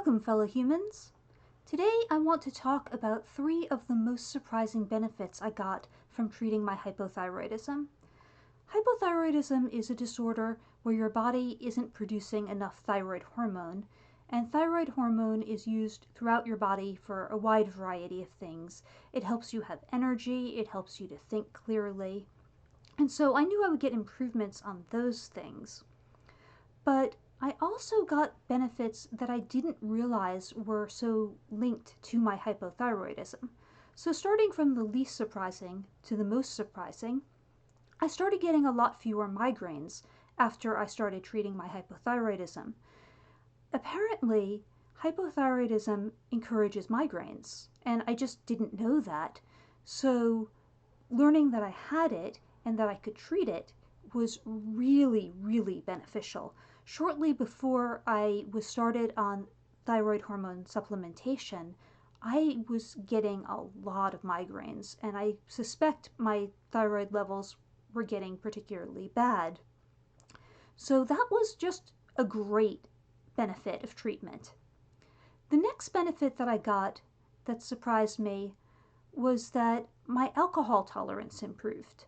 Welcome, fellow humans! Today I want to talk about 3 of the most surprising benefits I got from treating my hypothyroidism. Hypothyroidism is a disorder where your body isn't producing enough thyroid hormone, and thyroid hormone is used throughout your body for a wide variety of things. It helps you have energy, it helps you to think clearly, and so I knew I would get improvements on those things. But I also got benefits that I didn't realize were so linked to my hypothyroidism. So starting from the least surprising to the most surprising, I started getting a lot fewer migraines after I started treating my hypothyroidism. Apparently, hypothyroidism encourages migraines, and I just didn't know that. So learning that I had it and that I could treat it was really, really beneficial. Shortly before I was started on thyroid hormone supplementation, I was getting a lot of migraines, and I suspect my thyroid levels were getting particularly bad. So that was just a great benefit of treatment. The next benefit that I got that surprised me was that my alcohol tolerance improved.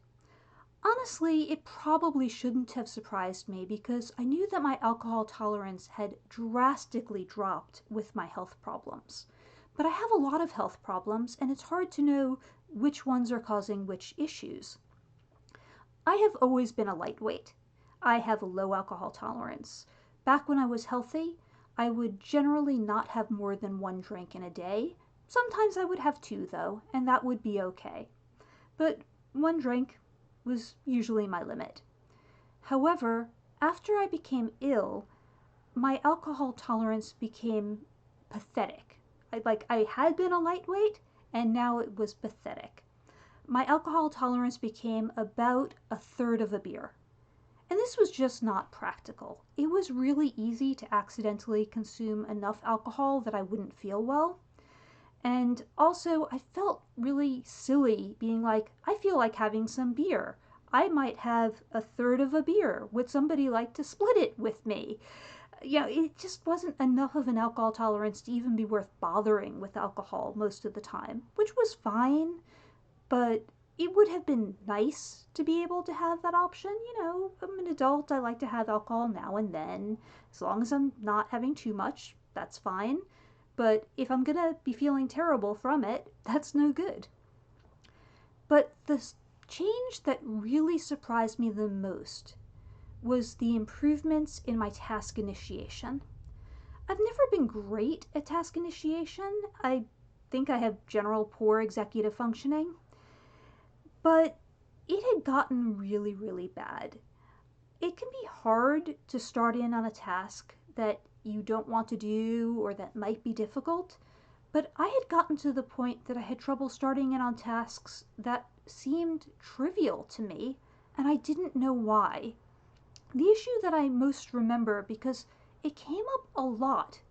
Honestly, it probably shouldn't have surprised me because I knew that my alcohol tolerance had drastically dropped with my health problems. But I have a lot of health problems, and it's hard to know which ones are causing which issues. I have always been a lightweight. I have a low alcohol tolerance. Back when I was healthy, I would generally not have more than 1 drink in a day. Sometimes I would have 2 though, and that would be okay. But 1 drink was usually my limit. However, after I became ill, my alcohol tolerance became pathetic. I had been a lightweight, and now it was pathetic. My alcohol tolerance became about 1/3 of a beer. And this was just not practical. It was really easy to accidentally consume enough alcohol that I wouldn't feel well. And also, I felt really silly being like, I feel like having some beer. I might have 1/3 of a beer. Would somebody like to split it with me? It just wasn't enough of an alcohol tolerance to even be worth bothering with alcohol most of the time, which was fine, but it would have been nice to be able to have that option. I'm an adult, I like to have alcohol now and then. As long as I'm not having too much, that's fine. But if I'm gonna be feeling terrible from it, that's no good. But the change that really surprised me the most was the improvements in my task initiation. I've never been great at task initiation. I think I have general poor executive functioning. But it had gotten really, really bad. It can be hard to start in on a task that you don't want to do or that might be difficult, but I had gotten to the point that I had trouble starting in on tasks that seemed trivial to me, and I didn't know why. The issue that I most remember, because it came up a lot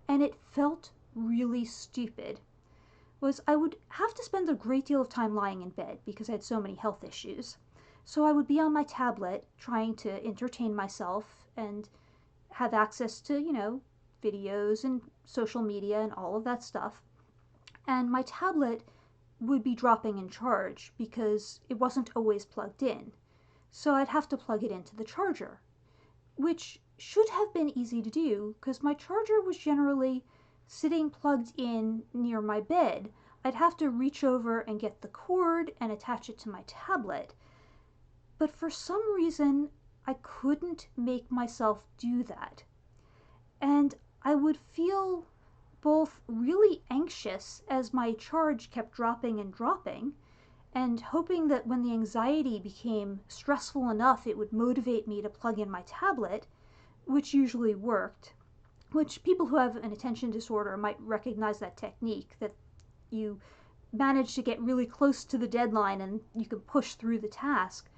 and it felt really stupid, was I would have to spend a great deal of time lying in bed because I had so many health issues. So I would be on my tablet trying to entertain myself and have access to, videos and social media and all of that stuff. And my tablet would be dropping in charge because it wasn't always plugged in. So I'd have to plug it into the charger, which should have been easy to do because my charger was generally sitting plugged in near my bed. I'd have to reach over and get the cord and attach it to my tablet. But for some reason, I couldn't make myself do that. And I would feel both really anxious as my charge kept dropping and dropping, and hoping that when the anxiety became stressful enough, it would motivate me to plug in my tablet, which usually worked. Which people who have an attention disorder might recognize that technique, that you manage to get really close to the deadline and you can push through the task.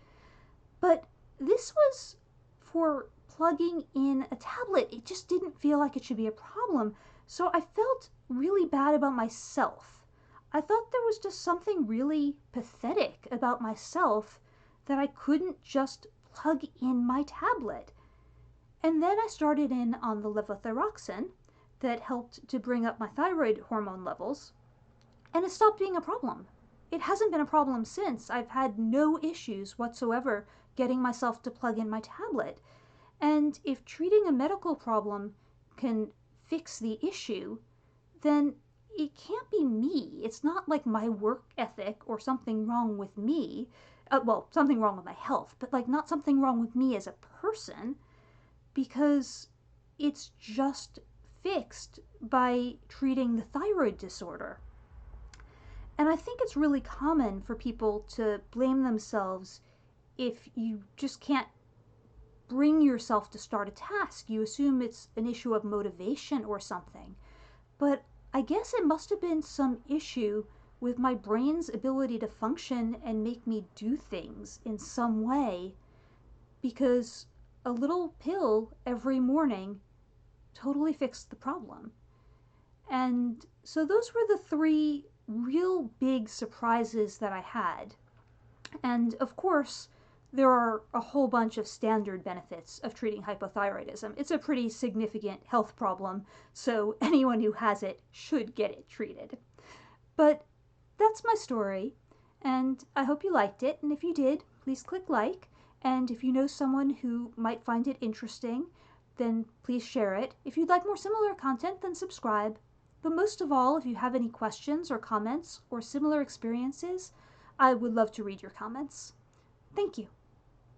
But this was for plugging in a tablet. It just didn't feel like it should be a problem. So I felt really bad about myself. I thought there was just something really pathetic about myself that I couldn't just plug in my tablet. And then I started in on the levothyroxine, that helped to bring up my thyroid hormone levels, and it stopped being a problem. It hasn't been a problem since. I've had no issues whatsoever getting myself to plug in my tablet. And if treating a medical problem can fix the issue, then it can't be me. It's not like my work ethic or something wrong with me. Well, something wrong with my health, but like not something wrong with me as a person, because it's just fixed by treating the thyroid disorder. And I think it's really common for people to blame themselves if you just can't bring yourself to start a task. You assume it's an issue of motivation or something. But I guess it must have been some issue with my brain's ability to function and make me do things in some way, because a little pill every morning totally fixed the problem. And so those were the three real big surprises that I had. And of course, there are a whole bunch of standard benefits of treating hypothyroidism. It's a pretty significant health problem, so anyone who has it should get it treated. But that's my story, and I hope you liked it. And if you did, please click like. And if you know someone who might find it interesting, then please share it. If you'd like more similar content, then subscribe. But most of all, if you have any questions or comments or similar experiences, I would love to read your comments. Thank you.